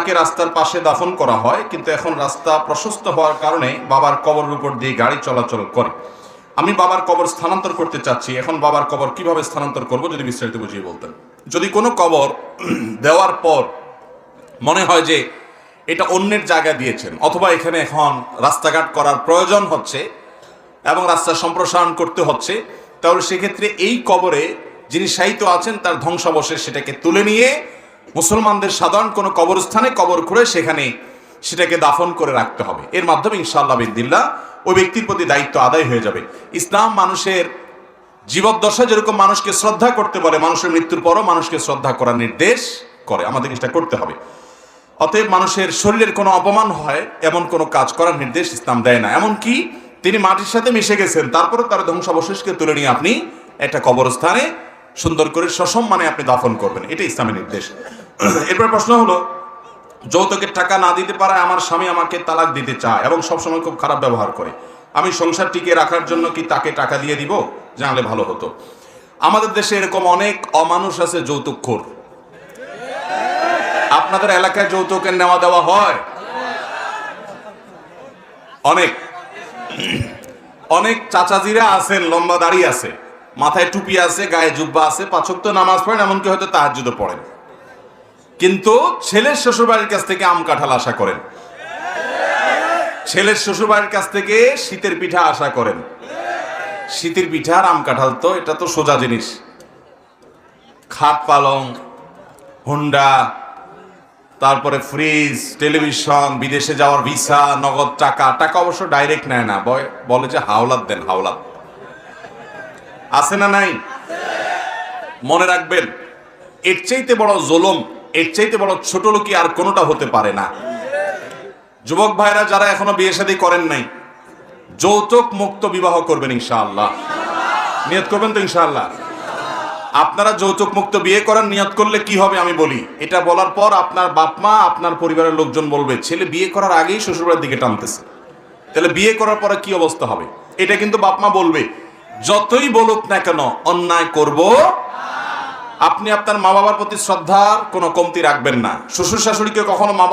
বাবাকে রাস্তার পাশে দাফন করা হয়, কিন্তু এখন রাস্তা প্রশস্ত হওয়ার কারণে বাবার কবরের উপর দিয়ে গাড়ি চলাচল করে। আমি বাবার কবর স্থানান্তর করতে চাচ্ছি, এখন বাবার কবর কিভাবে স্থানান্তর করব যদি বিস্তারিত বুঝিয়ে বলতেন। যদি কোনো কবর দেওয়ার পর মনে হয় যে এটা অন্যের জায়গায় দিয়েছেন, অথবা এখানে এখন রাস্তাঘাট করার প্রয়োজন হচ্ছে এবং রাস্তা সম্প্রসারণ করতে হচ্ছে, তাহলে সেক্ষেত্রে এই কবরে যিনি শায়িত আছেন তার ধ্বংসাবশেষ সেটাকে তুলে নিয়ে মুসলমানদের সাধারণ কোনো কবরস্থানে কবর খুঁড়ে সেখানে সেটাকে দাফন করে রাখতে হবে। এর মাধ্যমে ইনশাআল্লাহ বিদিল্লাহ ওই ব্যক্তির প্রতি দায়িত্ব আদায় হয়ে যাবে। ইসলাম মানুষের জীবদ্দশা যেরকম মানুষকে শ্রদ্ধা করতে বলে, মানুষের মৃত্যুর পরও মানুষকে শ্রদ্ধা করার নির্দেশ করে, আমাদের এটা করতে হবে। অতএব মানুষের শরীরের কোনো অপমান হয় এমন কোনো কাজ করার নির্দেশ ইসলাম দেয় না। এমনকি তিনি মাটির সাথে মিশে গেছেন, তারপরে তার ধ্বংসাবশেষকে তুলে নিয়ে আপনি একটা কবরস্থানে সুন্দর করে সসম্মানে আপনি দাফন করবেন, এটা ইসলামের নির্দেশ। এরপর প্রশ্ন হলো, যৌতুকের টাকা না দিতে পারায় আমার স্বামী আমাকে তালাক দিতে চায় এবং সবসময় খুব খারাপ ব্যবহার করে, আমি সংসার টিকিয়ে রাখার জন্য কি তাকে টাকা দিয়ে দিব? জানলে ভালো হতো। আমাদের দেশে এরকম অনেক অমানুষ আছে যৌতুকখোর। আপনাদের এলাকায় যৌতুকের নেওয়া দেওয়া হয়? অনেক অনেক চাচাজিরা আছেন, লম্বা দাড়ি আছে, মাথায় টুপি আছে, গায়ে জুব্বা আছে, 5 ওয়াক্ত নামাজ পড়েন, এমনকি হয়তো তাহাজ্জুদও পড়েন, কিন্তু ছেলের শ্বশুরবাড়ির কাছ থেকে আম কাঁঠাল আশা করেন, ছেলের শ্বশুরবাড়ির কাছ থেকে শীতের পিঠা আশা করেন। শীতের পিঠা আর আম কাঁঠাল তো এটা তো সোজা জিনিস। খাট পালং, হুন্ডা, তারপরে ফ্রিজ, টেলিভিশন, বিদেশে যাওয়ার ভিসা, নগদ টাকা। টাকা অবশ্য ডাইরেক্ট নেয় না, বলে যে হাওলাত দেন, হাওলাত আছে না নাই? মনে রাখবেন, এর চাইতে বড় জুলুম, এর চাইতে বড় ছোট লোকই আর কোনোটা হতে পারে না। যুবক ভাইরা যারা এখনো বিয়ে শাদী করেন নাই, যৌতুক মুক্ত বিবাহ করবেন ইনশাআল্লাহ। নিয়ত করবেন তো ইনশাআল্লাহ? আপনারা যৌতুক মুক্ত বিয়ে করার নিয়ত করলে কি হবে আমি বলি। এটা বলার পর আপনার বাপ মা, আপনার পরিবারের লোকজন বলবে ছেলে বিয়ে করার আগেই শ্বশুরবাড়ির দিকে টানতেছে, তাহলে বিয়ে করার পরে কি অবস্থা হবে। এটা কিন্তু বাপ মা বলবে, যতই বলুক না কেন অন্যায় করব। আপনি আপনার মা বাবার প্রতি শ্রদ্ধার কোনো কমতি রাখবেন না, শ্বশুর শাশুড়িকে কখনো মা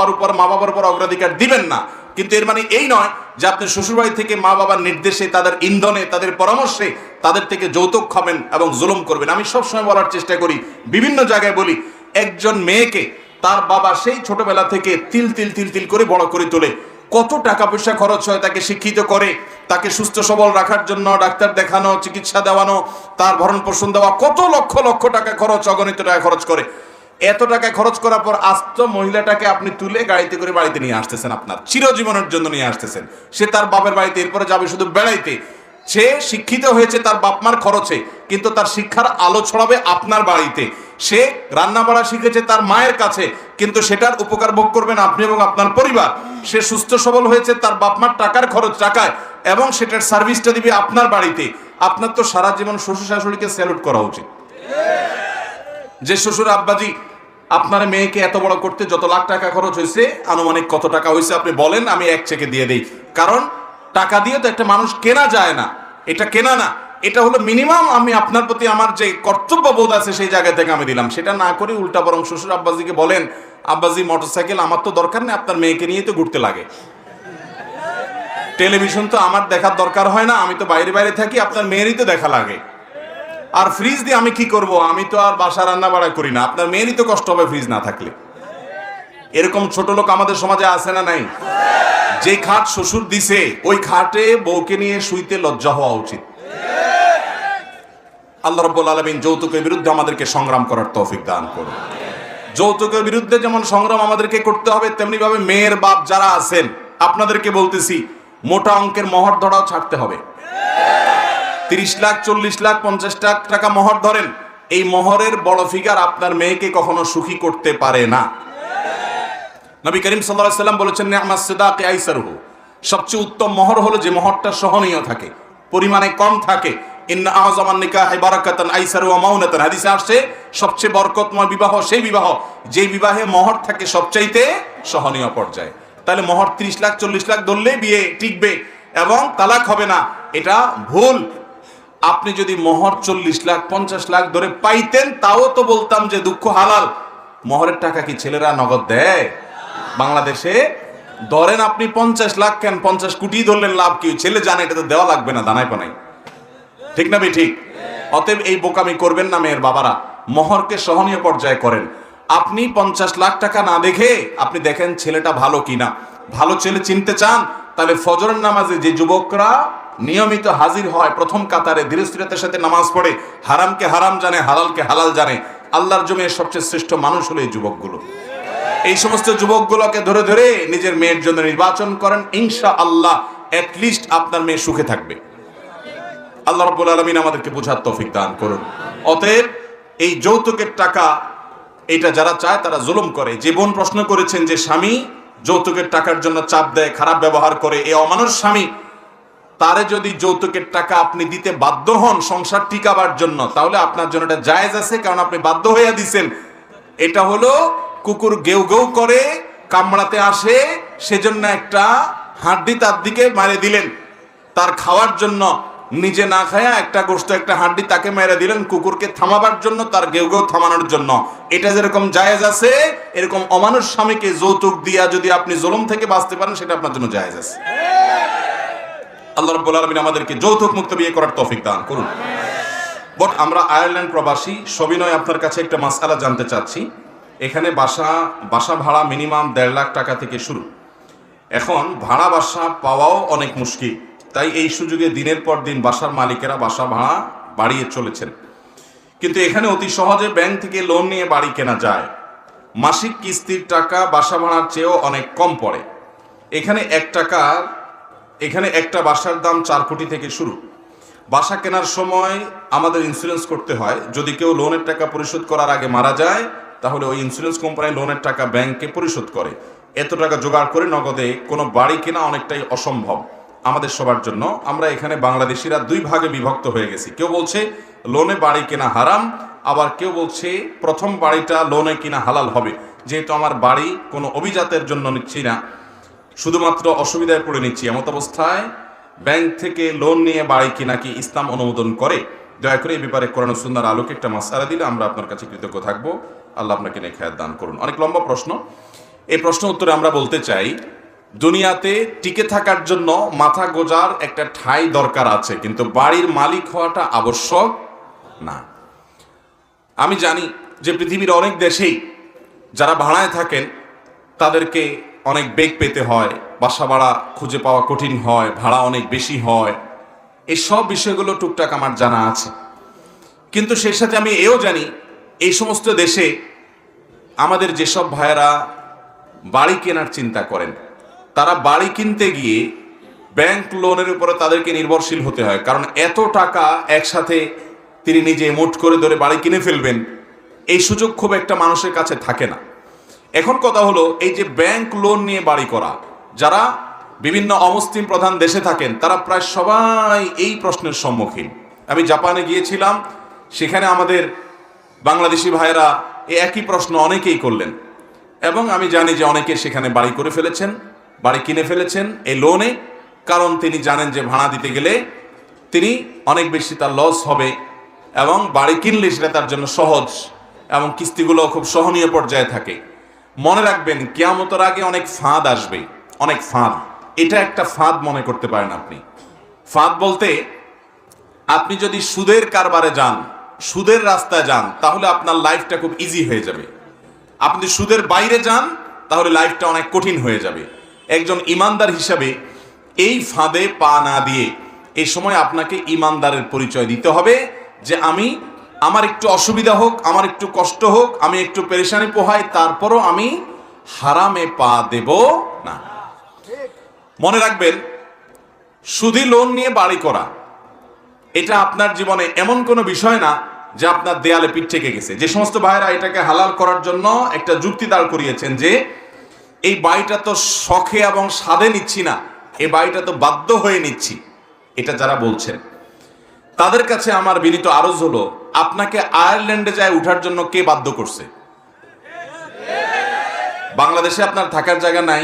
বাবার উপর অগ্রাধিকার দিবেন না, কিন্তু এর মানে এই নয় যে আপনি শ্বশুরবাড়ি থেকে মা বাবার নির্দেশে, তাদের ইন্ধনে, তাদের পরামর্শে তাদের থেকে যৌতুক খাবেন এবং জুলুম করবেন। আমি সবসময় বলার চেষ্টা করি, বিভিন্ন জায়গায় বলি, একজন মেয়েকে তার বাবা সেই ছোটবেলা থেকে তিল তিল তিল তিল করে বড় করে তোলে, কত টাকা পয়সা খরচ হয় তাকে শিক্ষিত করে, তাকে সুস্থ সবল রাখার জন্য ডাক্তার দেখানো, চিকিৎসা দেওয়ানো, তার ভরণ পোষণ দেওয়া, কত লক্ষ লক্ষ টাকা খরচ, অগণিত টাকা খরচ করে। এত টাকা খরচ করার পর আস্ত মহিলাটাকে আপনি তুলে গাড়িতে করে বাড়িতে নিয়ে আসতেছেন, আপনার চিরজীবনের জন্য নিয়ে আসতেছেন। সে তার বাপের বাড়িতে এরপরে যাবে শুধু বেড়াইতে। সে শিক্ষিত হয়েছে তার বাপ মার খরচে, কিন্তু তার শিক্ষার আলো ছড়াবে আপনার বাড়িতে। সে রান্না বাড়া শিখেছে তার মায়ের কাছে, কিন্তু সেটার উপকার ভোগ করবেন আপনি এবং আপনার পরিবার। সে সুস্থ সবল হয়েছে তার বাপ মার টাকার খরচ টাকায়, এবং সেটার সার্ভিসটা দিবে আপনার বাড়িতে। আপনার তো সারা জীবন শ্বশুর শাশুড়িকে স্যালুট করা উচিত। যে শ্বশুর আব্বাজি আপনার মেয়েকে এত বড় করতে যত লাখ টাকা খরচ হয়েছে, আনুমানিক কত টাকা হয়েছে আপনি বলেন, আমি এক চেকে দিয়ে দেই। কারণ টাকা দিয়ে তো একটা মানুষ কেনা যায় না, এটা কেনা না, এটা হলো মিনিমাম আমি আপনার প্রতি আমার যে কর্তব্য বোধ আছে সেই জায়গা থেকে আমি দিলাম। সেটা না করে উল্টা বরং শ্বশুর আব্বাজিকে বলেন, আব্বাজি মোটরসাইকেল আমার তো দরকার নেই, আপনার মেয়েকে নিয়ে তো ঘুরতে লাগে। টেলিভিশন তো আমার দেখার দরকার হয় না, আমি তো বাইরে বাইরে থাকি, আপনার মেয়েরই তো দেখা লাগে। আর ফ্রিজ দিয়ে আমি কি করব, আমি তো আর বাসা রান্না বাড়া করি না, আপনার মেয়েরই তো কষ্ট হবে ফ্রিজ না থাকলে। এরকম ছোট লোক আমাদের সমাজে আছে না নাই? যে খাট শ্বশুর দিছে ওই খাটে বউকে নিয়ে শুইতে লজ্জা হওয়া উচিত। আল্লাহ রাব্বুল আলামিন যৌতুকের বিরুদ্ধে আমাদেরকে সংগ্রাম করার তৌফিক দান করুন। যৌতুকের বিরুদ্ধে যেমন সংগ্রাম আমাদেরকে করতে হবে, তেমনি ভাবে মেয়ের বাপ যারা আছেন আপনাদেরকে বলতেছি, মোটা অঙ্কের মহর ধরাও ছাড়তে হবে। 30 লাখ, 40 লাখ, 50 লাখ টাকা মহর ধরেন, এই মহরের বড় ফিগার আপনার মেয়েকে কখনো সুখী করতে পারে না। নবী করিম সাল্লাল্লাহু আলাইহি ওয়াসাল্লাম বলেছেন, নি'মাস সিদাকি আইসারহু, সবচেয়ে উত্তম মহর হলো যে মহরটা সহনীয় থাকে, পরিমাণে কম থাকে। ইন্না আযমান নিকাহি বারাকাতান আইসারু ওয়া মাউনাতান, হাদিসে আসছে সবচেয়ে বরকতময় বিবাহ সেই বিবাহ যে বিবাহে মহর থাকে সবচাইতে সহনীয় পর্যায়ে। তাহলে মহর 30 লাখ 40 লাখ ধরলে বিয়ে টিকবে এবং তালাক হবে না, এটা ভুল। আপনি যদি মহর 40 লাখ 50 লাখ ধরে পাইতেন, তাও তো বলতাম যে দুঃখ হালাল। মহরের টাকা কি ছেলেরা নগদ দেয়? বাংলাদেশে ধরেন আপনি 50 লাখ কেন 50 কোটি ধরলেন, লাভ কি? ছেলে জানে এটা তো দেওয়া লাগবে না, দানায় পানাই। ঠিক না ভাই? ঠিক। অতএব এই বোকামি করবেন না মেয়ের বাবারা, মহরকে সহনীয় পর্যায়ে করেন। আপনি 50 লাখ টাকা না দেখে আপনি দেখেন ছেলেটা ভালো কিনা। ভালো ছেলে চিনতে চান, তাহলে ফজরের নামাজে যে যুবকরা নিয়মিত হাজির হয়, প্রথম কাতারে ধীরস্থিরতার সাথে নামাজ পড়ে, হারামকে হারাম জানে, হালালকে হালাল জানে, আল্লাহর জমির সবচেয়ে শ্রেষ্ঠ মানুষ হলো এই যুবকগুলো। এই সমস্ত যুবকগুলোকে ধরে ধরে নিজের মেয়ের জন্য নির্বাচন করেন, ইনশাআল্লাহ অ্যাটলিস্ট আপনার মেয়ে সুখে থাকবে। আল্লাহ রাব্বুল আলামিন আমাদেরকে বোঝার তৌফিক দান করুন। অতএব এই যৌতুকের টাকা, এটা যারা চায় তারা জুলুম করে। যে বোন প্রশ্ন করেছেন যে স্বামী যৌতুকের টাকার জন্য চাপ দেয়, খারাপ ব্যবহার করে, এই অমানুষ স্বামী, তারে যদি যৌতুকের টাকা আপনি দিতে বাধ্য হন সংসার টিকাবার জন্য, তাহলে আপনার জন্য এটা জায়েজ আছে, কারণ আপনি বাধ্য হয়ে দিছেন। এটা হলো কুকুর গেউ গেউ করে কামড়াতে আসে, সেজন্য একটা হাড্ডি তার দিকে মারে দিলেন, তার খাওয়ার জন্য, নিজে না খায়া একটা গোশত একটা হাড্ডি তাকে মেরে দিলেন কুকুরকে থামাবার জন্য, তার গেউ গেউ থামানোর জন্য। এটা যেরকম জায়েজ আছে, এরকম অমানুষ স্বামীকে যৌতুক দিয়া যদি আপনি জুলুম থেকে বাঁচতে পারেন, সেটা আপনার জন্য জায়েজ আছে। আল্লাহ রাব্বুল আলামিন আমাদেরকে যৌতুক মুক্ত বিয়ে করার তৌফিক দান করুন। বট আমরা আয়ারল্যান্ড প্রবাসী, সবিনয় আপনার কাছে একটা মাসআলা জানতে চাচ্ছি। এখানে বাসা ভাড়া মিনিমাম 1.5 লাখ টাকা থেকে শুরু। এখন ভাড়া বাসা পাওয়াও অনেক মুশকিল, তাই এই সুযোগে দিনের পর দিন বাসার মালিকেরা বাসা ভাড়া বাড়িয়ে চলেছেন। কিন্তু এখানে অতি সহজে ব্যাংক থেকে লোন নিয়ে বাড়ি কেনা যায়। মাসিক কিস্তির টাকা বাসা ভাড়ার চেয়েও অনেক কম পড়ে। এখানে একটা বাসার দাম 4 কোটি থেকে শুরু। বাসা কেনার সময় আমাদের ইন্স্যুরেন্স করতে হয়। যদি কেউ লোনের টাকা পরিশোধ করার আগে মারা যায়, তাহলে ওই ইন্স্যুরেন্স কোম্পানি লোনের টাকা ব্যাংকে পরিশোধ করে। এত টাকা জোগাড় করে নগদে কোনো বাড়ি কেনা অনেকটাই অসম্ভব আমাদের সবার জন্য। আমরা এখানে বাংলাদেশিরা 2 ভাগে বিভক্ত হয়ে গেছি। কেউ বলছে লোনে বাড়ি কেনা হারাম, আবার কেউ বলছে প্রথম বাড়িটা লোনে কিনা হালাল হবে। যেহেতু আমার বাড়ি কোনো অভিজাতের জন্য নিচ্ছি না, শুধুমাত্র অসুবিধায় পড়ে নিচ্ছি, এমত অবস্থায় ব্যাংক থেকে লোন নিয়ে বাড়ি কিনা কি ইসলাম অনুমোদন করে? দয়া করে এই ব্যাপারে কোরআন ও সুন্নাহর আলোকে একটা মাসআলা দিলে আমরা আপনার কাছে কৃতজ্ঞ থাকবো। আল্লাহ আপনাকে নেখায়াত দান করুন। অনেক লম্বা প্রশ্ন। এই প্রশ্ন উত্তরে আমরা বলতে চাই, দুনিয়াতে টিকে থাকার জন্য মাথা গোজার একটা ঠাঁই দরকার আছে, কিন্তু বাড়ির মালিক হওয়াটা আবশ্যক না। আমি জানি যে পৃথিবীর অনেক দেশেই যারা ভাড়ায় থাকেন তাদেরকে অনেক বেগ পেতে হয়, বাসা ভাড়া খুঁজে পাওয়া কঠিন হয়, ভাড়া অনেক বেশি হয়। এই সব বিষয়গুলো টুকটাক আমার জানা আছে। কিন্তু সেই সাথে আমি এও জানি এই সমস্ত দেশে আমাদের যেসব ভাইয়েরা বাড়ি কেনার চিন্তা করেন, তারা বাড়ি কিনতে গিয়ে ব্যাংক লোনের উপরে তাদেরকে নির্ভরশীল হতে হয়। কারণ এত টাকা একসাথে তিনি নিজে মুঠ করে ধরে বাড়ি কিনে ফেলবেন, এই সুযোগ খুব একটা মানুষের কাছে থাকে না। এখন কথা হলো, এই যে ব্যাংক লোন নিয়ে বাড়ি করা, যারা বিভিন্ন অমুসলিম প্রধান দেশে থাকেন তারা প্রায় সবাই এই প্রশ্নের সম্মুখীন। আমি জাপানে গিয়েছিলাম, সেখানে আমাদের বাংলাদেশি ভাইয়েরা এই একই প্রশ্ন অনেকেই করলেন, এবং আমি জানি যে অনেকে সেখানে বাড়ি করে ফেলেছেন, বাড়ি কিনে ফেলেছেন এই লোনে। কারণ তিনি জানেন যে ভাড়া দিতে গেলে তিনি অনেক বেশি তার লস হবে, এবং বাড়ি কিনলে সেটা তার জন্য সহজ, এবং কিস্তিগুলো খুব সহনীয় পর্যায়ে থাকে। মনে রাখবেন, কিয়ামতের আগে অনেক ফাঁদ আসবে, অনেক ফাঁদ। এটা একটা ফাঁদ মনে করতে পারেন আপনি। ফাঁদ বলতে, আপনি যদি সুদের কারবারে যান, সুদের রাস্তায় যান, তাহলে আপনার লাইফটা খুব ইজি হয়ে যাবে। আপনি সুদের বাইরে যান, তাহলে লাইফটা অনেক কঠিন হয়ে যাবে। একজন ইমানদার হিসাবে এই ফাঁদে পা না দিয়ে এই সময় আপনাকে ইমানদারের পরিচয় দিতে হবে, যে আমার একটু অসুবিধা হোক, আমার একটু কষ্ট হোক, আমি একটু পেরেশানি পোহাই, তারপরও আমি হারামে পা দেব না। মনে রাখবেন, সুদি লোন নিয়ে বাড়ি করা এটা আপনার জীবনে এমন কোনো বিষয় না যে আপনার দেয়ালে পিঠ থেকে গেছে। যে সমস্ত ভাইয়েরা এটাকে হালাল করার জন্য একটা যুক্তি দাঁড় করিয়েছেন যে এই বাড়িটা তো শখে এবং স্বাদে নিচ্ছি না, এই বাড়িটা তো বাধ্য হয়ে নিচ্ছি, এটা যারা বলছেন তাদের কাছে আমার বিনীত আরজ হলো, আপনাকে আয়ারল্যান্ডে যায় উঠার জন্য কে বাধ্য করছে? বাংলাদেশে আপনার থাকার জায়গা নাই,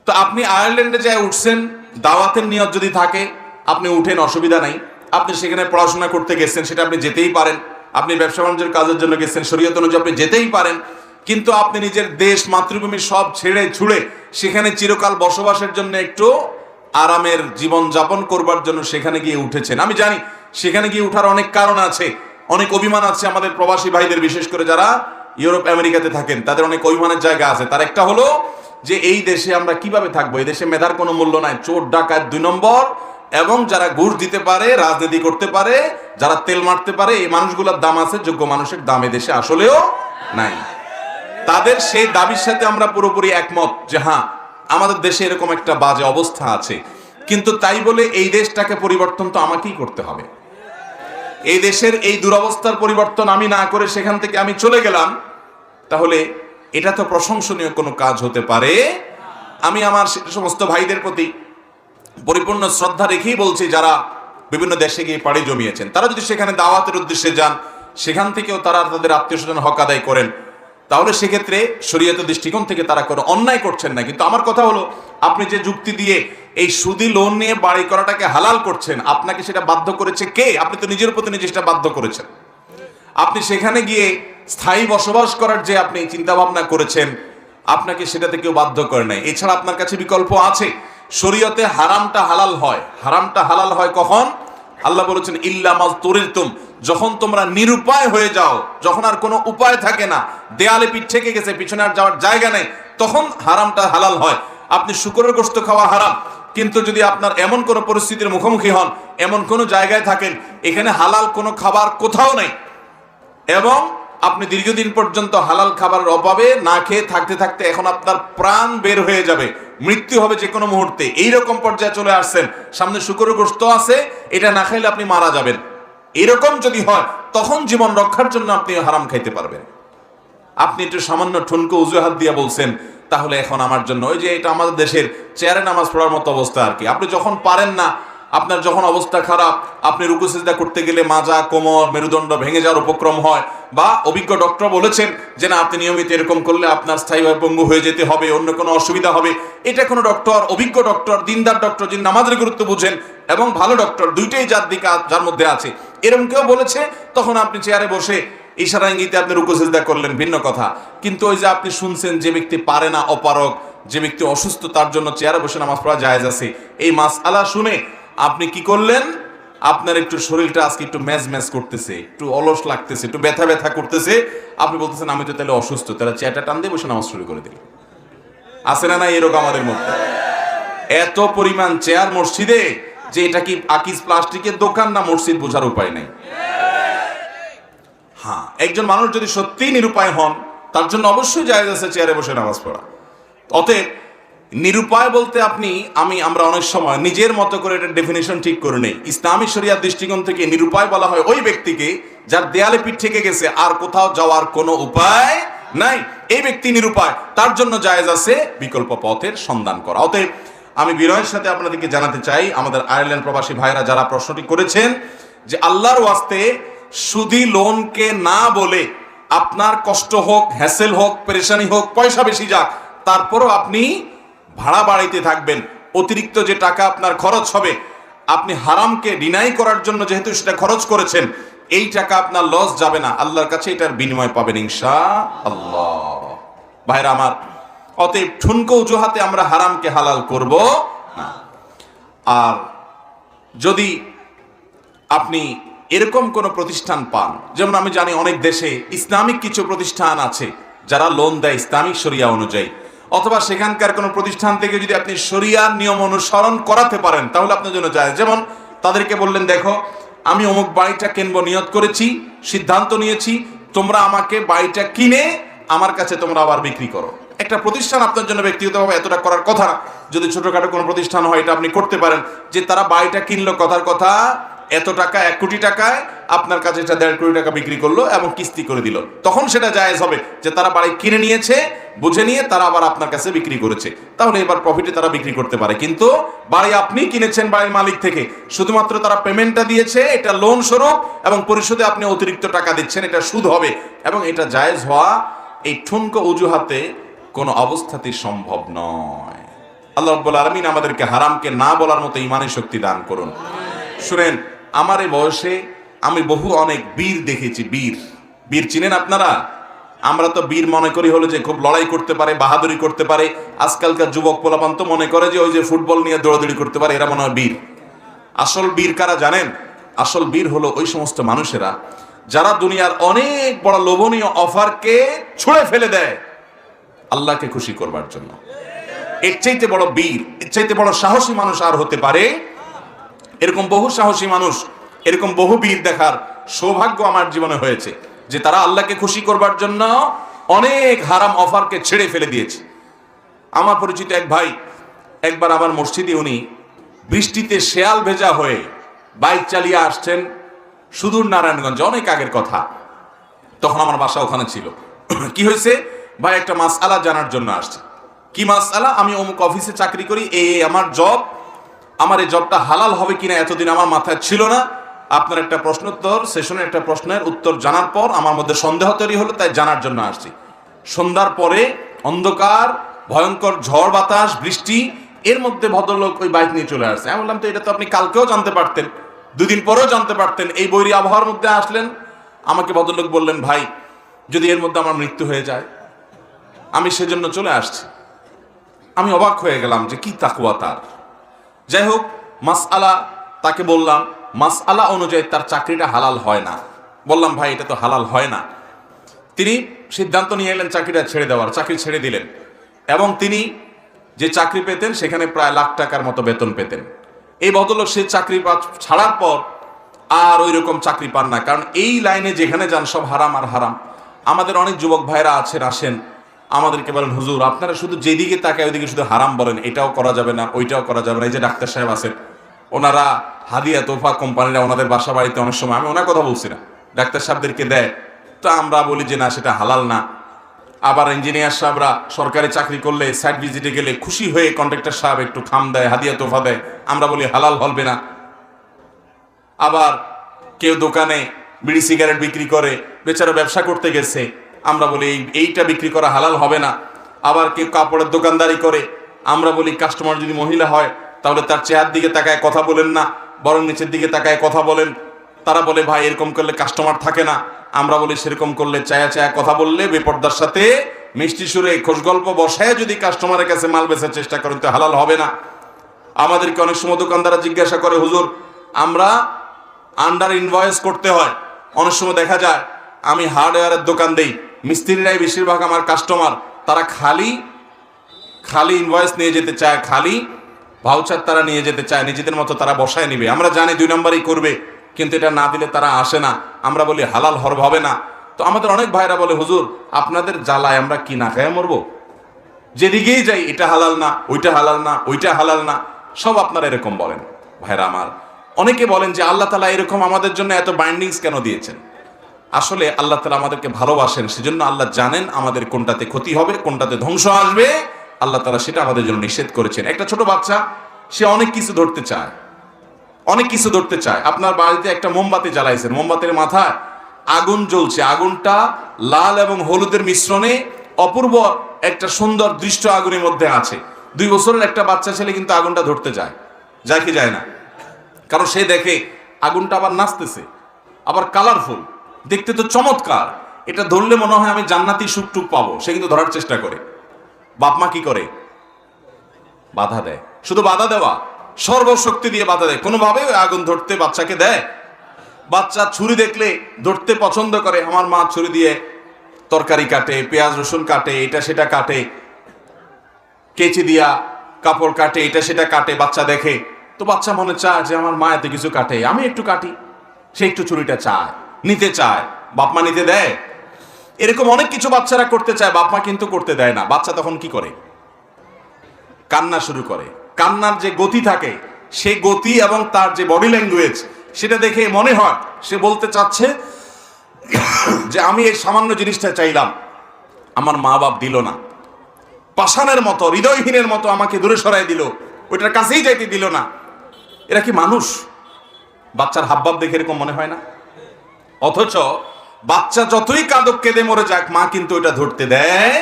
তো আপনি আয়ারল্যান্ডে যায় উঠছেন, দাওয়াতের নিয়ত যদি থাকে আপনি উঠেন, অসুবিধা নাই। আপনি সেখানে পড়াশোনা করতে গেছেন, সেটা আপনি যেতেই পারেন। আপনি ব্যবসা বাণিজ্যের কাজের জন্য গেছেন, শরীয়ত অনুযায়ী আপনি যেতেই পারেন। কিন্তু আপনি নিজের দেশ মাতৃভূমি সব ছেড়ে ছুড়ে সেখানে চিরকাল বসবাসের জন্য একটু আরামের জীবন যাপন করবার জন্য সেখানে গিয়ে উঠেছেন। আমি জানি সেখানে গিয়ে উঠার অনেক কারণ আছে, অনেক অভিমান আছে আমাদের প্রবাসী ভাইদের, বিশেষ করে যারা ইউরোপ আমেরিকাতে থাকেন তাদের অনেক অভিমানের জায়গা আছে। তার একটা হলো যে এই দেশে আমরা কিভাবে থাকবো, এই দেশে মেধার কোনো মূল্য নাই, চোর ডাকাত 2 নম্বর, এবং যারা ঘুষ দিতে পারে, রাজনীতি করতে পারে, যারা তেল মারতে পারে, এই মানুষগুলোর দাম আছে, যোগ্য মানুষের দাম এদেশে আসলেও নাই। তাদের সেই দাবির সাথে আমরা পুরোপুরি একমত যে হ্যাঁ আমাদের দেশে এরকম একটা বাজে অবস্থা আছে, কিন্তু তাই বলে এই দেশটাকে পরিবর্তন তো আমাকেই করতে হবে। এই দেশের এই দুরবস্থার পরিবর্তন আমি না করে সেখান থেকে আমি চলে গেলাম, তাহলে এটা তো প্রশংসনীয় কোনো কাজ হতে পারে। আমি আমার সমস্ত ভাইদের প্রতি পরিপূর্ণ শ্রদ্ধা রেখেই বলছি যারা বিভিন্ন দেশে গিয়ে পাড়ি জমিয়েছেন, তারা যদি সেখানে দাওয়াতের উদ্দেশ্যে যান, সেখান থেকেও তারা তাদের আত্মীয় স্বজন হক আদায় করেন, তাহলে সেক্ষেত্রে শরীয়তের দৃষ্টিকোণ থেকে তারা কোনো অন্যায় করছেন না। কিন্তু আমার কথা হলো, আপনি যে যুক্তি দিয়ে এই সুদি লোন নিয়ে বাড়ি করাটাকে হালাল করছেন, আপনাকে সেটা বাধ্য করেছে কে? আপনি তো নিজের প্রতি নিজে সেটা বাধ্য করেছেন। আপনি সেখানে গিয়ে স্থায়ী বসবাস করার যে আপনি চিন্তা ভাবনা করেছেন, আপনাকে সেটাতে কেউ বাধ্য করে নাই। এছাড়া আপনার কাছে বিকল্প আছে। শরীয়তে হারামটা হালাল হয়। হারামটা হালাল হয় কখন? আল্লাহ বলেছেন ইল্লা মাযতুরিরতুম, যখন তোমরা নিরুপায় হয়ে যাও, যখন আর কোনো উপায় থাকে না, দেয়ালে পিঠ থেকে গেছে, পিছনে আর যাওয়ার জায়গা নেই, তখন হারামটা হালাল হয়। আপনি শুকরের গোশত খাওয়া হারাম, কিন্তু যদি আপনার এমন কোনো পরিস্থিতির মুখোমুখি হন, এমন কোনো জায়গায় থাকেন এখানে হালাল কোনো খাবার কোথাও নেই, এবং আপনি দীর্ঘদিন পর্যন্ত হালাল খাবারের অভাবে না খেয়ে থাকতে থাকতে এখন আপনার প্রাণ বের হয়ে যাবে, মৃত্যু হবে যে কোনো মুহূর্তে, এইরকম পর্যায়ে চলে আসছেন, সামনে শুকরের গোশত আছে, এটা না খাইলে আপনি মারা যাবেন, এরকম যদি হয় তখন জীবন রক্ষার জন্য আপনি হারাম খাইতে পারবেন। আপনি একটু সামান্য ঠুনকো অজুহাত দিয়ে বলছেন তাহলে এখন আমার জন্য, ওই যে এটা আমাদের দেশের চেয়ারে নামাজ পড়ার মতো অবস্থা আর কি। আপনি যখন পারেন না, আপনার যখন অবস্থা খারাপ, আপনি রুকু সিজদা করতে গেলে মাজা, কোমর, মেরুদণ্ড ভেঙে যাওয়ার উপক্রম হয়, বা অভিজ্ঞ ডক্টর বলেছেন যে না আপনি নিয়মিত এরকম করলে আপনার স্থায়ীভাবে পঙ্গু হয়ে যেতে হবে, অন্য কোনো অসুবিধা হবে, এটা কোনো ডক্টর, অভিজ্ঞ ডক্টর, দিনদার ডক্টর, যিনি নামাজের গুরুত্ব বুঝেন, এবং ভালো ডক্টর, দুইটাই যার মধ্যে আছে, এরকম কেউ বলেছে, তখন আপনি চেয়ারে বসে ইশারা ইঙ্গিতে আপনি রুকু সিজদা করলেন, ভিন্ন কথা। কিন্তু ওই যে আপনি শুনছেন যে ব্যক্তি পারে না, অপারগ, যে ব্যক্তি অসুস্থ, তার জন্য চেয়ারে বসে নামাজ পড়া জায়েজ আছে, এই মাসআলা শুনে আপনি কি করলেন? আপনার একটু শরীরটা আজকে একটু ম্যাজ করতেছে, একটু অলস লাগতেছে, একটু ব্যথা ব্যথা করতেছে, আপনি বলতেছেন আমি তো তাহলে অসুস্থ, তাহলে চেয়ারটা টান দিয়ে বসে নামাজ শুরু করে দিল। আছে না না এরকম আমাদের মধ্যে? এত পরিমাণ চেয়ার মসজিদে যে এটা কি আকিজ প্লাস্টিকের দোকান না মসজিদ বোঝার উপায় নাই। হ্যাঁ, একজন মানুষ যদি সত্যিই নিরুপায় হন, তার জন্য অবশ্যই জায়েজ আছে চেয়ারে বসে নামাজ পড়া। অতএব নিরুপায় বলতে আমরা অনেক সময় নিজের মতো করে এটা ডেফিনিশন ঠিক করে নেই। ইসলামী শরিয়ার দৃষ্টিকোণ থেকে নিরুপায় বলা হয় ওই ব্যক্তিকে যার দেয়ালে পিঠ থেকে গেছে, আর কোথাও যাওয়ার কোনো উপায় নাই, এই ব্যক্তি নিরুপায়, তার জন্য জায়েজ আছে বিকল্প পথের সন্ধান করা। অতএব আমি বিনয়ের সাথে আপনাদেরকে জানাতে চাই, আমাদের আয়ারল্যান্ড প্রবাসী ভাইরা যারা প্রশ্নটি করেছেন, যে আল্লাহর ওয়াস্তে সুদি লোনকে না বলে, আপনার কষ্ট হোক, হ্যাসেল হোক, পেরেশানি হোক, পয়সা বেশি যাক, তারপরও আপনি ভাড়া বাড়িতে থাকবেন, অতিরিক্ত যে টাকা আপনার খরচ হবে, আপনি হারামকে ডিনাই করার জন্য যেহেতু সেটা খরচ করেছেন, এই টাকা আপনার লস যাবে না, আল্লাহর কাছে এটার বিনিময় পাবেন ইনশাআল্লাহ। ভাইরা আমার, অতএব ঠুনকো অজুহাতে আমরা হারামকে হালাল করব না। আর যদি আপনি এরকম কোন প্রতিষ্ঠান পান, যেমন আমি জানি অনেক দেশে ইসলামিক কিছু প্রতিষ্ঠান আছে যারা লোন দেয় ইসলামিক শরিয়া অনুযায়ী, অথবা সেখানকার কোনো প্রতিষ্ঠান থেকে যদি আপনি শরিয়ার নিয়ম অনুসরণ করাতে পারেন তাহলে আপনার জন্য যায়। যেমন তাদেরকে বললেন, দেখো আমি অমুক বাড়িটা কিনবো নিয়ত করেছি, সিদ্ধান্ত নিয়েছি, তোমরা আমাকে বাড়িটা কিনে আমার কাছে তোমরা আবার বিক্রি করো। একটা প্রতিষ্ঠান আপনার জন্য ব্যক্তিগতভাবে এতটা করার কথা না, যদি ছোটখাটো কোনো প্রতিষ্ঠান হয় এটা আপনি করতে পারেন, যে তারা বাড়িটা কিনলো, কথার কথা এত টাকা, 1 কোটি টাকায় আপনার কাছে এটা 1.5 কোটি টাকা বিক্রি করলো এবং কিস্তি করে দিল, তখন সেটা জায়েজ হবে যে তারা বাড়ি কিনে নিয়েছে, বুঝে নিয়ে তারা আবার আপনার কাছে বিক্রি করেছে, তাহলে এবার প্রফিটে তারা বিক্রি করতে পারে। কিন্তু বাড়ি আপনি কিনেছেন বাড়ির মালিক থেকে, শুধুমাত্র তারা পেমেন্টটা দিয়েছে, এটা লোন স্বরূপ, এবং পরিশোধে আপনি অতিরিক্ত টাকা দিচ্ছেন, এটা সুদ হবে, এবং এটা জায়েজ হওয়া এই ঠুনকো অজুহাতে কোনো অবস্থাতেই সম্ভব নয়। আল্লাহ রাব্বুল আলামিন আমাদেরকে হারামকে না বলার মতো ঈমানের শক্তি দান করুন। শুনেন, আমার এই বয়সে আমি অনেক বীর দেখেছি। বীর চিনেন আপনারা? আমরা তো বীর মনে করি হলো যে খুব লড়াই করতে পারে, বাহাদুরি করতে পারে। আজকালকার যুবক পোলাপান তো মনে করে যে ওই যে ফুটবল নিয়ে দৌড়াদৌড়ি করতে পারে, এরা মনে হয় বীর। আসল বীর কারা জানেন? আসল বীর হলো ওই সমস্ত মানুষেরা যারা দুনিয়ার অনেক বড় লোভনীয় অফারকে ছুঁড়ে ফেলে দেয় আল্লাহকে খুশি করবার জন্য। এর চাইতে বড় বীর, এর চাইতে বড় সাহসী মানুষ আর হতে পারে? এরকম বহু সাহসী মানুষ, এরকম বহু বীর দেখার সৌভাগ্য আমার জীবনে হয়েছে, যে তারা আল্লাহকে খুশি করবার জন্য অনেক হারাম অফারকে ছেড়ে ফেলে দিয়েছে। আমার পরিচিত এক ভাই একবার আমার মসজিদে, উনি বৃষ্টিতে শেয়াল ভেজা হয়ে বাইক চালিয়ে আসছেন সুদূর নারায়ণগঞ্জে, অনেক আগের কথা। তখন আমার বাসা ওখানে ছিল। কি হয়েছে ভাই, একটা মাসআলা জানার জন্য আসছে। কি মাসআলা? আমি অমুক অফিসে চাকরি করি, আমার জব, আমার এই জবটা হালাল হবে কিনা এতদিন আমার মাথায় ছিল না। আপনার একটা প্রশ্নোত্তর সেশনের একটা প্রশ্নের উত্তর জানার পর আমার মধ্যে সন্দেহ তৈরি হলো, তাই জানার জন্য আসছি। সন্ধ্যার পরে অন্ধকার, ভয়ঙ্কর ঝড় বাতাস, বৃষ্টি, এর মধ্যে ভদ্রলোক ওই বাইক নিয়ে চলে আসছে। আমি বললাম তো এটা তো আপনি কালকেও জানতে পারতেন, দুদিন পরেও জানতে পারতেন, এই বৈরী আবহাওয়ার মধ্যে আসলেন। আমাকে ভদ্রলোক বললেন, ভাই যদি এর মধ্যে আমার মৃত্যু হয়ে যায়, আমি সেজন্য চলে আসছি। আমি অবাক হয়ে গেলাম যে কি তাকওয়া তার। যাই হোক, মাসআলা তাকে বললাম, মাসআলা অনুযায়ী তার চাকরিটা হালাল হয় না। বললাম ভাই এটা তো হালাল হয় না। তিনি সিদ্ধান্ত নিয়ে এলেন চাকরিটা ছেড়ে দেওয়ার, চাকরি ছেড়ে দিলেন। এবং তিনি যে চাকরি পেতেন সেখানে প্রায় লাখ টাকার মতো বেতন পেতেন। এই ভদ্রলোক সে চাকরি ছাড়ার পর আর ওই রকম চাকরি পান না, কারণ এই লাইনে যেখানে যান সব হারাম আর হারাম। আমাদের অনেক যুবক ভাইরা আছেন, আসেন আমাদেরকে বলেন, হুজুর আপনারা শুধু যেদিকে তাকায় ওইদিকে শুধু হারাম বলেন, এটাও করা যাবে না, ওইটাও করা যাবে না। এই যে ডাক্তার সাহেব আছেন, ওনারা হাদিয়া তোফা কোম্পানিরা ওনাদের বাসা বাড়িতে অনেক সময়, আমি ওনার কথা বলছি না, ডাক্তার সাহেবদেরকে দেয়, তো আমরা বলি যে না সেটা হালাল না। আবার ইঞ্জিনিয়ার সাহেবরা সরকারি চাকরি করলে সাইট ভিজিটে গেলে খুশি হয়ে কন্ট্রাক্টর সাহেব একটু খাম দেয়, হাদিয়া তোফা দেয়, আমরা বলি হালাল হবে না। আবার কেউ দোকানে বিড়ি সিগারেট বিক্রি করে, বেচারা ব্যবসা করতে গেছে, আমরা বলি এইটা বিক্রি করা হালাল হবে না। আবার কেউ কাপড়ের দোকানদারি করে, আমরা বলি কাস্টমার যদি মহিলা হয় তাহলে তার চেহারার দিকে তাকায় কথা বলেন না, বরং নিচের দিকে তাকায় কথা বলেন। তারা বলে ভাই এরকম করলে কাস্টমার থাকে না, আমরা বলি সেরকম করলে চায়া চায়া কথা বললে বেপরদার সাথে মিষ্টি সুরে খোশ গল্প বসায় যদি কাস্টমারের কাছে মাল বেচার চেষ্টা করেন তো হালাল হবে না। আমাদেরকে অনেক সময় দোকানদাররা জিজ্ঞাসা করে, হুজুর আমরা আন্ডার ইনভয়েস করতে হয়। অনেক সময় দেখা যায় আমি হার্ডওয়্যারের দোকান দেই, মিস্ত্রিরাই বেশিরভাগ আমার কাস্টমার, তারা খালি ইনভয়েস নিয়ে যেতে চায়, খালি ভাউচার তারা নিয়ে যেতে চায়, নিজেদের মতো তারা বসায় নিবে। আমরা জানি 2 নম্বরই করবে, কিন্তু এটা না দিলে তারা আসে না। আমরা বলি হালাল হবে না। তো আমাদের অনেক ভাইরা বলে, হুজুর আপনাদের জ্বালায় আমরা কি না খেয়ে মরবো? যেদিকেই যাই এটা হালাল না, ওইটা হালাল না, ওইটা হালাল না, সব আপনারা এরকম বলেন। ভাইরা আমার, অনেকে বলেন যে আল্লাহ তাআলা এরকম আমাদের জন্য এত বাইন্ডিংস কেন দিয়েছেন? আসলে আল্লাহ তাআলা আমাদেরকে ভালোবাসেন, সেজন্য আল্লাহ জানেন আমাদের কোনটাতে ক্ষতি হবে, কোনটাতে ধ্বংস আসবে। আল্লাহ তাআলা সেটা আমাদের জন্য নিষেধ করেছেন। একটা ছোট বাচ্চা, সে অনেক কিছু ধরতে চায়, অনেক কিছু ধরতে চায়। আপনার বাড়িতে একটা মোমবাতি জ্বালাইছেন, মোমবাতির মাথায় আগুন জ্বলছে, আগুনটা লাল এবং হলুদের মিশ্রণে অপূর্ব একটা সুন্দর দৃশ্য আগুনের মধ্যে আছে। 2 বছরের একটা বাচ্চা ছেলে কিন্তু আগুনটা ধরতে যায় কি যায় না? কারণ সে দেখে আগুনটা আবার নাচতেছে, আবার কালারফুল, দেখতে তো চমৎকার, এটা ধরলে মনে হয় আমি জান্নাতি সুখ-টুক পাবো, সে কিন্তু ধরার চেষ্টা করে। বাপ মা কি করে? বাধা দেয়। শুধু বাধা দেওয়া, সর্বশক্তি দিয়ে বাধা দেয়। কোনোভাবে ওই আগুন ধরতে বাচ্চাকে দেয়? বাচ্চা ছুরি দেখলে ধরতে পছন্দ করে। আমার মা ছুরি দিয়ে তরকারি কাটে, পেঁয়াজ রসুন কাটে, এটা সেটা কাটে, কেচি দিয়া কাপড় কাটে, এটা সেটা কাটে, বাচ্চা দেখে তো বাচ্চা মনে চায় যে আমার মা এত কিছু কাটে, আমি একটু কাটি। সে একটু ছুরিটা চায়, নিতে চায়, বাপ মা নিতে দেয়। এরকম অনেক কিছু বাচ্চারা করতে চায়, বাপ মা কিন্তু করতে দেয় না। বাচ্চা তখন কি করে? কান্না শুরু করে। কান্নার যে গতি থাকে, সেই গতি এবং তার যে বডি ল্যাঙ্গুয়েজ, সেটা দেখে মনে হয় সে বলতে চাচ্ছে যে আমি এই সামান্য জিনিসটা চাইলাম, আমার মা বাপ দিল না, পাষাণের মতো, হৃদয়হীনের মতো আমাকে দূরে সরাই দিল, ওইটার কাছেই যাইতে দিল না। এরা কি মানুষ? বাচ্চার হাবভাব দেখে এরকম মনে হয় না? অথচ বাচ্চা যতই কাঁদক কেঁদে মরে যাক, মা কিন্তু ওইটা ধরতে দেয়।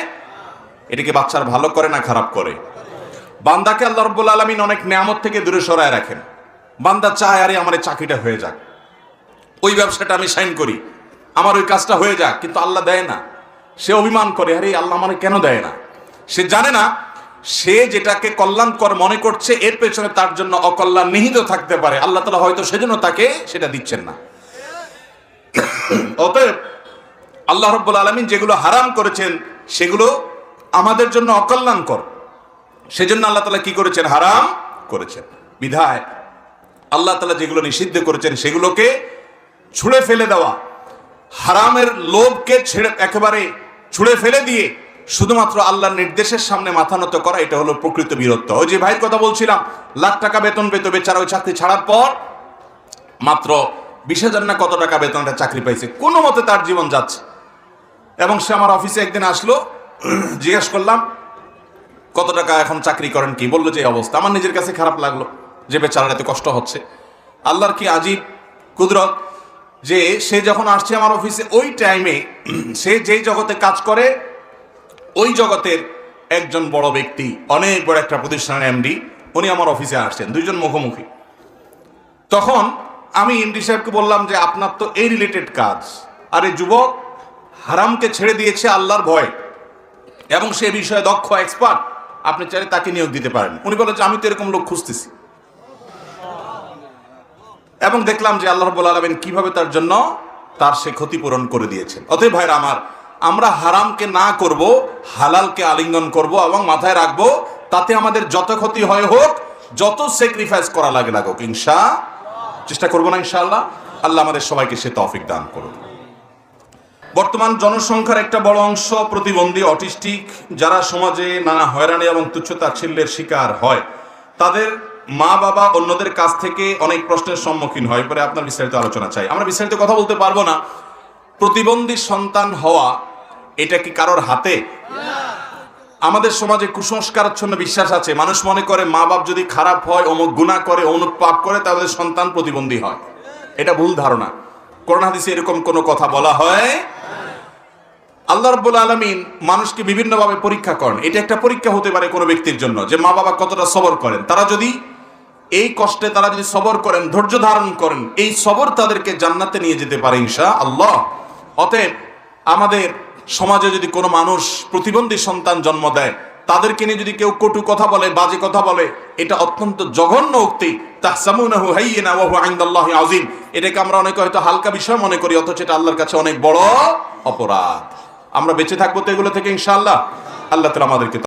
এটাকে বাচ্চার ভালো করে না খারাপ করে? বান্দাকে আল্লাহ রাব্বুল আলামিন অনেক নিয়ামত থেকে দূরে সরায় রাখেন। বান্দা চায় আরে আমার এই চাকরিটা হয়ে যাক, ওই ব্যবসাটা আমি সাইন করি, আমার ওই কাজটা হয়ে যাক, কিন্তু আল্লাহ দেয় না। সে অভিমান করে, আরে আল্লাহ মানে কেন দেয় না। সে জানে না সে যেটাকে কল্যাণকর মনে করছে এর পেছনে তার জন্য অকল্যাণ নিহিত থাকতে পারে, আল্লাহ তাআলা হয়তো সেজন্য তাকে সেটা দিচ্ছেন না। অতএব আল্লাহ রাব্বুল আলামিন যেগুলো হারাম করেছেন সেগুলো আমাদের জন্য অকল্যাণকর, সেজন্য আল্লাহ তাআলা কি করেছেন, হারাম করেছেন। বিধায় আল্লাহ তাআলা যেগুলো নিষিদ্ধ করেছেন সেগুলোকে ছুঁড়ে ফেলে দেওয়া, হারামের লোভকে একেবারে ছুঁড়ে ফেলে দিয়ে শুধুমাত্র আল্লাহর নির্দেশের সামনে মাথা নত করা, এটা হলো প্রকৃত বীরত্ব। ওই যে ভাইয়ের কথা বলছিলাম, লাখ টাকা বেতন পেত, বেচারা ওই চাকরি ছাড়ার পর মাত্র 20,000 না কত টাকা বেতনটা চাকরি পাইছে, কোনো মতে তার জীবন যাচ্ছে। এবং সে আমার অফিসে একদিন আসলো, জিজ্ঞেস করলাম কত টাকা এখন চাকরি করেন, কি বললো যে অবস্থা। আমার নিজের কাছে খারাপ লাগলো যে বেচারার এত কষ্ট হচ্ছে। আল্লাহর কি আজীব কুদরত যে সে যখন আসছে আমার অফিসে, ওই টাইমে সে যেই জগতে কাজ করে ওই জগতের একজন বড় ব্যক্তি, অনেক বড় একটা প্রতিষ্ঠানের এমডি, উনি আমার অফিসে আসছেন, দুইজন মুখোমুখি। তখন আমি এমডি সাহেবকে বললাম যে আপনার তো এই রিলেটেড কাজ, আর এই যুবক হারামকে ছেড়ে দিয়েছে আল্লাহর ভয় এবং সে বিষয়ে দক্ষ এক্সপার্ট, আপনি চাইলে তাকে নিয়োগ দিতে পারেন। উনি বললেন যে আমি তো এরকম লোক খুঁজতেছি। এবং দেখলাম যে আল্লাহ রাব্বুল আলামিন কিভাবে তার জন্য তার সে ক্ষতিপূরণ করে দিয়েছেন। অতএব ভাইরা আমার, আমরা হারামকে না করব, হালালকে আলিঙ্গন করব এবং মাথায় রাখবো তাতে আমাদের যত ক্ষতি হয় হোক, যত স্যাক্রিফাইস করা লাগে লাগুক, চেষ্টা করবো না ইনশাআল্লাহ। আল্লাহ আমাদের সবাইকে সে তৌফিক দান করুন। বর্তমান জনসংখ্যার একটা বড় অংশ প্রতিবন্ধী, অটিস্টিক, যারা সমাজে নানা হয়রানি এবং তুচ্ছতাচ্ছিল্যের শিকার হয়। তাদের মা বাবা অন্যদের কাছ থেকে অনেক প্রশ্নের সম্মুখীন হয়, পরে আপনার বিস্তারিত আলোচনা চাই। আমরা বিস্তারিত কথা বলতে পারবো না। প্রতিবন্ধী সন্তান হওয়া এটা কি কারোর হাতে? আমাদের সমাজে কুসংস্কারাচ্ছন্ন বিশ্বাস আছে, মানুষ মনে করে মা বাপ যদি খারাপ হয়, অমুক গুনাহ করে, অমুক পাপ করে, তাদের সন্তান প্রতিবন্ধী হয়। এটা ভুল ধারণা। কোরআন হাদিসে এরকম কোনো কথা বলা হয়? আল্লাহ রাব্বুল আলামিন মানুষকে বিভিন্নভাবে পরীক্ষা করেন। এটা একটা পরীক্ষা হতে পারে কোনো ব্যক্তির জন্য যে মা বাবা কতটা সবর করেন। তারা যদি এই কষ্টে তারা যদি সবর করেন, ধৈর্য ধারণ করেন, এই সবর তাদেরকে জান্নাতে নিয়ে যেতে পারে ইনশাআল্লাহ। অতএব আমাদের সমাজে যদি কোনো মানুষ প্রতিবন্ধী সন্তান জন্ম দেয়, তাদেরকে নিয়ে যদি কেউ কটু কথা বলে, বাজে কথা বলে, এটা অত্যন্ত জঘন্য উক্তি। তাহসাবুনাহু হায়্যিনা ওয়া হুয়া ইনদাল্লাহি আযীম। এটাকে আমরা অনেকে হয়তো হালকা বিষয় মনে করি, অথচ এটা আল্লাহর কাছে অনেক বড় অপরাধ। আমরা বেঁচে থাকবো তো এগুলো থেকে ইনশাআল্লাহ। আল্লাহ তাআলা আমাদেরকে